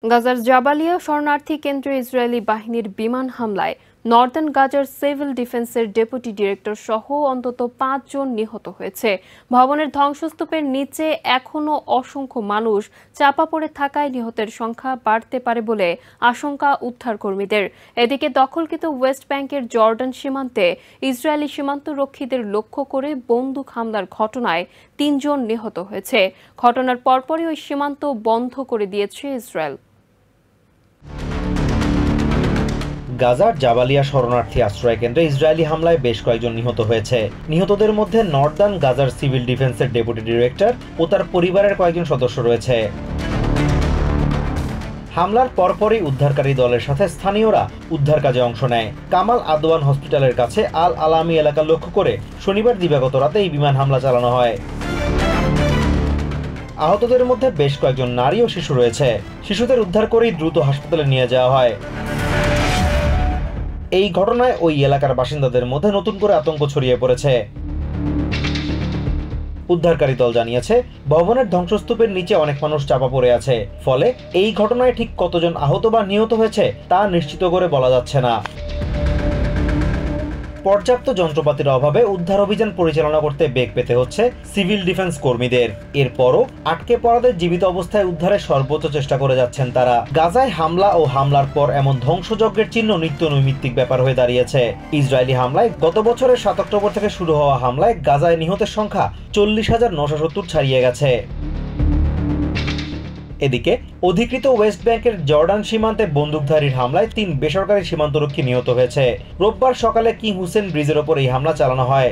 গাজার জাবালিয়া শরণার্থী কেন্দ্রে ইসরায়েলি বাহিনীর বিমান হামলায় নর্দার্ন গাজার সিভিল ডিফেন্সের ডেপুটি ডিরেক্টর সহ অন্তত ৫ জন নিহত হয়েছে। ভবনের ধ্বংসস্তূপের নিচে এখনও অসংখ্য মানুষ চাপা পড়ে থাকায় নিহতের সংখ্যা বাড়তে পারে বলে আশঙ্কা উদ্ধারকর্মীদের। এদিকে দখলকৃত ওয়েস্ট ব্যাংকের জর্ডান সীমান্তে ইসরায়েলি সীমান্তরক্ষীদের লক্ষ্য করে বন্দুক হামলার ঘটনায় ৩ জন নিহত হয়েছে। ঘটনার পরপরই ওই সীমান্ত বন্ধ করে দিয়েছে ইসরায়েল। গাজার জাবালিয়া শরণার্থী আশ্রয় কেন্দ্রে ইসরায়েলি হামলায় বেশ কয়েকজন নিহত হয়েছে। নিহতদের মধ্যে নর্দার্ন গাজার সিভিল ডিফেন্সের ডেপুটি ডিরেক্টর ও তার পরিবারের কয়েকজন সদস্য রয়েছে। হামলার পরপরই উদ্ধারকারী দলের সাথে স্থানীয়রা উদ্ধার কাজে অংশ নেয়। কামাল আদওয়ান হসপিটালের কাছে আল আলামি এলাকা লক্ষ্য করে শনিবার দিবাগত রাতে এই বিমান হামলা চালানো হয়। আহতদের মধ্যে বেশ কয়েকজন নারী ও শিশু রয়েছে। শিশুদের উদ্ধার করেই দ্রুত হাসপাতালে নিয়ে যাওয়া হয়। এই ঘটনায় ওই এলাকার বাসিন্দাদের মধ্যে নতুন করে আতঙ্ক ছড়িয়ে পড়েছে। উদ্ধারকারী দল জানিয়েছে, ভবনের ধ্বংসস্তূপের নিচে অনেক মানুষ চাপা পড়ে আছে। ফলে এই ঘটনায় ঠিক কতজন আহত বা নিহত হয়েছে তা নিশ্চিত করে বলা যাচ্ছে না। পর্যাপ্ত যন্ত্রপাতির অভাবে উদ্ধার অভিযান পরিচালনা করতে বেগ পেতে হচ্ছে সিভিল ডিফেন্স কর্মীদের। এরপরও আটকে পড়াদের জীবিত অবস্থায় উদ্ধারের সর্বোচ্চ চেষ্টা করে যাচ্ছেন তারা। গাজায় হামলা ও হামলার পর এমন ধ্বংসযজ্ঞের চিহ্ন নিত্য নৈমিত্তিক ব্যাপার হয়ে দাঁড়িয়েছে। ইসরায়েলি হামলায় গত বছরের ৭ অক্টোবর থেকে শুরু হওয়া হামলায় গাজায় নিহতের সংখ্যা ৪০,৯৭০ ছাড়িয়ে গেছে। এদিকে অধিকৃত ওয়েস্ট ব্যাংকের জর্ডান সীমান্তে বন্দুকধারীর হামলায় ৩ বেসরকারি সীমান্তরক্ষী নিহত হয়েছে। রোববার সকালে কিং হুসেন ব্রিজের ওপর এই হামলা চালানো হয়।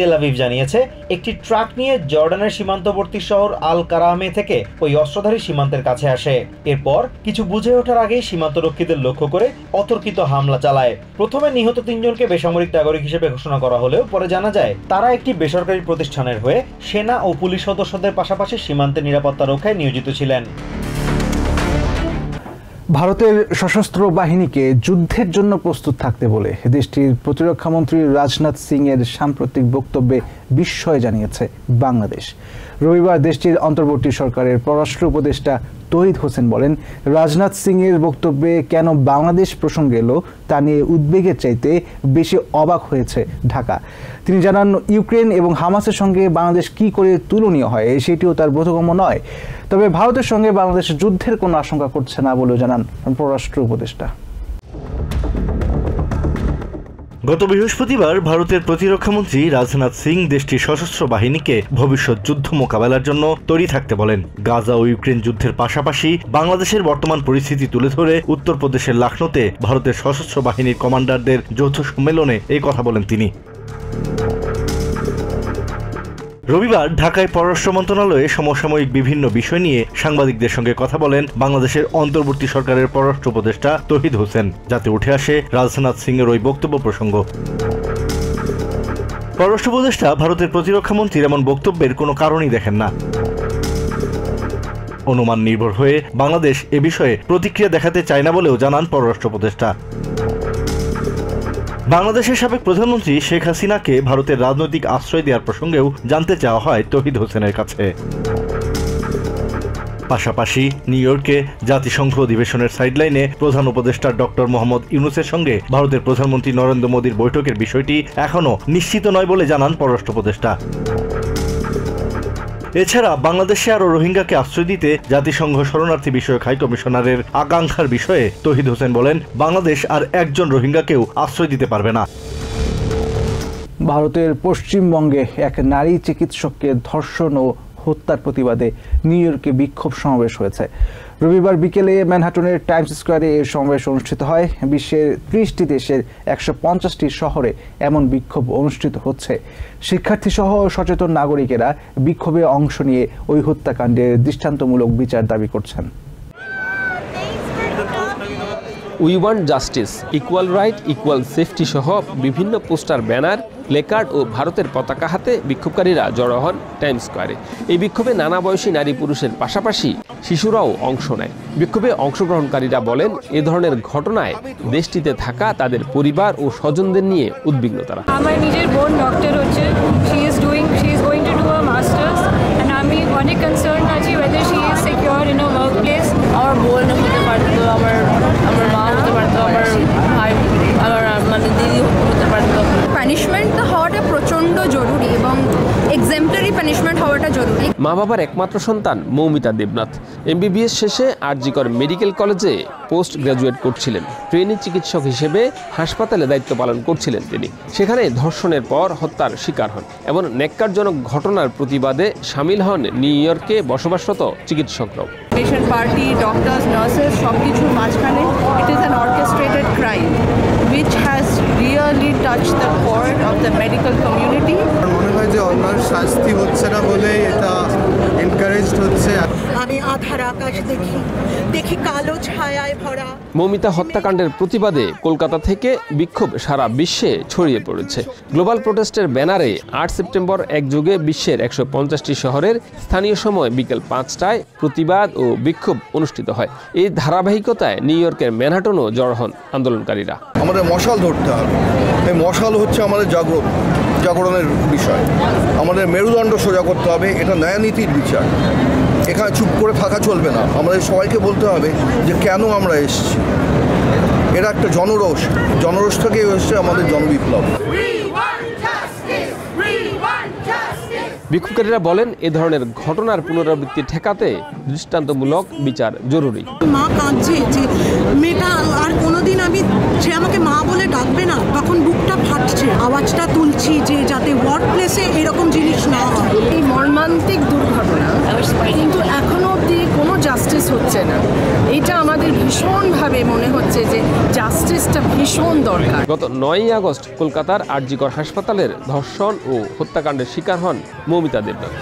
তেল আভিভ জানিয়েছে, একটি ট্রাক নিয়ে জর্ডানের সীমান্তবর্তী শহর আল কারামে থেকে ওই অস্ত্রধারী সীমান্তের কাছে আসে। এরপর কিছু বুঝে ওঠার আগেই সীমান্তরক্ষীদের লক্ষ্য করে অতর্কিত হামলা চালায়। প্রথমে নিহত ৩ জনকে বেসামরিক নাগরিক হিসেবে ঘোষণা করা হলেও পরে জানা যায় তারা একটি বেসরকারি প্রতিষ্ঠানের হয়ে সেনা ও পুলিশ সদস্যদের পাশাপাশি সীমান্তের নিরাপত্তা রক্ষায় নিয়োজিত ছিলেন। ভারতের সশস্ত্র বাহিনীকে যুদ্ধের জন্য প্রস্তুত থাকতে বলে দেশটির প্রতিরক্ষামন্ত্রী রাজনাথ সিং এর সাম্প্রতিক বক্তব্যে বিস্ময় জানিয়েছে বাংলাদেশ। রবিবার দেশটির অন্তর্বর্তী সরকারের পররাষ্ট্র উপদেষ্টা তৌহিদ হোসেন বলেন, রাজনাথ সিং এর বক্তব্যে কেন বাংলাদেশ প্রসঙ্গে এলো তা নিয়ে উদ্বেগের চাইতে বেশি অবাক হয়েছে ঢাকা। তিনি জানান, ইউক্রেন এবং হামাসের সঙ্গে বাংলাদেশ কি করে তুলনীয় হয় সেটিও তার বোধগম্য নয়। তবে ভারতের সঙ্গে বাংলাদেশ যুদ্ধের কোনো আশঙ্কা করছে না বলেও জানান পররাষ্ট্র উপদেষ্টা। গত বৃহস্পতিবার ভারতের প্রতিরক্ষামন্ত্রী রাজনাথ সিং দেশটির সশস্ত্র বাহিনীকে ভবিষ্যৎ যুদ্ধ মোকাবেলার জন্য তৈরি থাকতে বলেন। গাজা ও ইউক্রেন যুদ্ধের পাশাপাশি বাংলাদেশের বর্তমান পরিস্থিতি তুলে ধরে উত্তরপ্রদেশের লখনউতে ভারতের সশস্ত্র বাহিনীর কমান্ডারদের যৌথ সম্মেলনে এই কথা বলেন তিনি। রবিবার ঢাকায় পররাষ্ট্র মন্ত্রণালয়ে সমসাময়িক বিভিন্ন বিষয় নিয়ে সাংবাদিকদের সঙ্গে কথা বলেন বাংলাদেশের অন্তর্বর্তী সরকারের পররাষ্ট্র উপদেষ্টা তৌহিদ হোসেন, যাতে উঠে আসে রাজনাথ সিং এর ওই বক্তব্য প্রসঙ্গ। পররাষ্ট্র উপদেষ্টা ভারতের প্রতিরক্ষামন্ত্রীর এমন বক্তব্যের কোনো কারণই দেখেন না। অনুমান নির্ভর হয়ে বাংলাদেশ এ বিষয়ে প্রতিক্রিয়া দেখাতে চায় না বলেও জানান পররাষ্ট্র উপদেষ্টা। বাংলাদেশের সাবেক প্রধানমন্ত্রী শেখ হাসিনাকে ভারতের রাজনৈতিক আশ্রয় দেওয়ার প্রসঙ্গেও জানতে চাওয়া হয় তৌহিদ হোসেনের কাছে। পাশাপাশি নিউ ইয়র্কে জাতিসংঘ অধিবেশনের সাইডলাইনে প্রধান উপদেষ্টা ডক্টর মোহাম্মদ ইউনূসের সঙ্গে ভারতের প্রধানমন্ত্রী নরেন্দ্র মোদীর বৈঠকের বিষয়টি এখনও নিশ্চিত নয় বলে জানান পররাষ্ট্র উপদেষ্টা। এছাড়া বাংলাদেশে আরও রোহিঙ্গাকে আশ্রয় দিতে জাতিসংঘ শরণার্থী বিষয়ক হাই কমিশনারের আকাঙ্ক্ষার বিষয়ে তৌহিদ হোসেন বলেন, বাংলাদেশ আর একজন রোহিঙ্গাকেও আশ্রয় দিতে পারবে না। ভারতের পশ্চিমবঙ্গে এক নারী চিকিৎসককে ধর্ষণ ও হত্যার প্রতিবাদে নিউ ইয়র্কে বিক্ষোভ সমাবেশ হয়েছে। রবিবার বিকেলে ম্যানহাটনের টাইমস স্কোয়ারে এই সমাবেশ অনুষ্ঠিত হয়। বিশ্বের 30টি দেশের 150টি শহরে এমন বিক্ষোভ অনুষ্ঠিত হচ্ছে। শিক্ষার্থী সহ সচেতন নাগরিকেরা বিক্ষোভে অংশ নিয়ে ওই হত্যাকাণ্ডের দৃষ্টান্তমূলক বিচার দাবি করছেন। We want justice, equal right, equal safety সহ বিভিন্ন পোস্টার, ব্যানার, প্লেকার্ড ও ভারতের পতাকা হাতে বিক্ষোভকারীরা জড়ো হন টাইমস স্কোয়ারে। এই বিক্ষোভে নানা বয়সী নারী পুরুষের পাশাপাশি শিশুরাও অংশ নেয়। বিক্ষোভে অংশগ্রহণকারীরা বলেন, এ ধরনের ঘটনায় দেশটিতে থাকা তাদের পরিবার ও স্বজনদের নিয়ে উদ্বিগ্ন তারা। আমার নিজের বোন ডক্টর হচ্ছে, she is going to do a masters, and আমি অনেক কনসার্ন আছি whether she is secure in a মা বাবার একমাত্র সন্তান মৌমিতা দেবনাথ। MBBS শেষে আরজিকর মেডিকেল কলেজে পোস্ট গ্রাজুয়েট করছিলেন। ট্রেনি চিকিৎসক হিসেবে হাসপাতালে দায়িত্ব পালন করছিলেন তিনি। সেখানে ধর্ষণের পর হত্যার শিকার হন। এমন ন্যাক্কারজনক ঘটনার প্রতিবাদে সামিল হন নিউ ইয়র্কে বসবাসরত চিকিৎসকরাও। পেশেন্ট পার্টি, ডক্টরস, নার্সেস সব কিছুর মাঝখানে it is an orchestrated crime which has really touched the core of the medical community. মনে হয় যে অন্যার শাস্তি হচ্ছে না বলে এটা এনকারেজড হচ্ছে। আমি আধার আকাশ দেখি কালো ছায়ায় ভরা। মৌমিতা হত্যাকাণ্ডের প্রতিবাদে কলকাতা থেকে বিক্ষোভ সারা বিশ্বে ছড়িয়ে পড়েছে। গ্লোবাল প্রোটেস্টের ব্যানারে 8 সেপ্টেম্বর একযোগে বিশ্বের 150টি শহরের স্থানীয় সময় বিকেল 5টায় প্রতিবাদ ও বিক্ষোভ অনুষ্ঠিত হয়। এই ধারাবাহিকতায় নিউ ইয়র্কের ম্যানহাটনও জড়ো হন আন্দোলনকারীরা। আমাদের মশাল ধরতে হবে, এই মশাল হচ্ছে আমাদের জাগরণের বিষয়। আমাদের মেরুদণ্ড সোজা করতে হবে, এটা ন্যায়নীতির বিচার। এখানে চুপ করে থাকা চলবে না, আমাদের সবাইকে বলতে হবে যে কেন আমরা এসেছি। এটা একটা জনরোষ থেকে এসছে আমাদের জনবিপ্লব। বিক্ষোভকারীরা বলেন, এ ধরনের ঘটনার পুনরাবৃত্তি ঠেকাতে দৃষ্টান্তমূলক বিচার জরুরি। মা কাঁদছে যে মেয়েটা আর কোনোদিন সে আমাকে মা বলে ডাকবে না, তখন বুকটা ফাটছে। আওয়াজটা তুলছি যে যাতে ওয়ার্ক প্লেসে এরকম জিনিস না হয়। এই মর্মান্তিক দুর্ঘটনা, কিন্তু এখনো অবধি কোনো জাস্টিস হচ্ছে না। এটা আমাদের ভীষণভাবে মনে হচ্ছে যে জাস্টিসটা ভীষণ দরকার। গত 9ই আগস্ট কলকাতার আরজিকর হাসপাতালের ধর্ষণ ও হত্যাকাণ্ডের শিকার হন মৌমিতা দেবনাথ।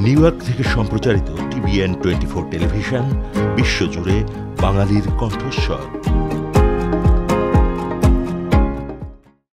নিউ ইয়র্ক থেকে সম্প্রচারিত TVN 24 টেলিভিশন বিশ্বজুড়ে বাঙালির কণ্ঠস্বর।